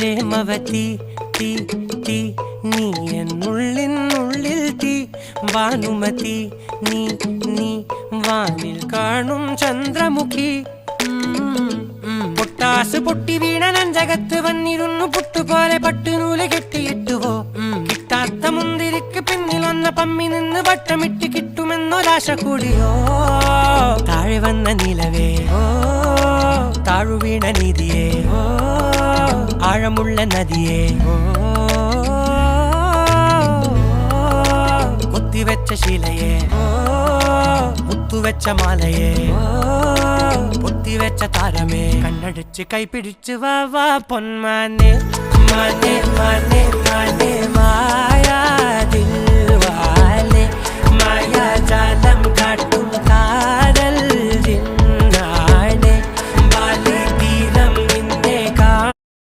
പ്രേമവതി തീ തീ നീ എന്നുള്ളിൽ തീ ഭാനുമതി നീ നീ വാനിൽ കാണും ചന്ദ്രമുഖി പൊട്ടാസ് പൊട്ടി വീണ നെഞ്ചകത്ത് വന്നിരുന്നു പുട്ടുപോലെ പട്ടുനൂല് കെട്ടിയിട്ടുവോ കിട്ടാത്ത മുന്തിരിക്ക് പിന്നിൽ വന്ന പമ്മി നിന്ന് വട്ടമിട്ട് കിട്ടുമെന്നൊരാശ കൂടിയോ താഴെ വന്ന നിലവേ താഴു വീണ നിധിയേ ആഴമുള്ള നദിയേ കൊത്തിവെച്ച ശിലയേ മുത്തുവെച്ച മാലയേ പൊത്തിവെച്ച താരമേ കണ്ണടിച്ച് കൈപിടിച്ച് വാ വാ പൊന്മാനെ മാനെ മാനെ മാനെ മായാ ദിൽവാലെ മായാ ജാല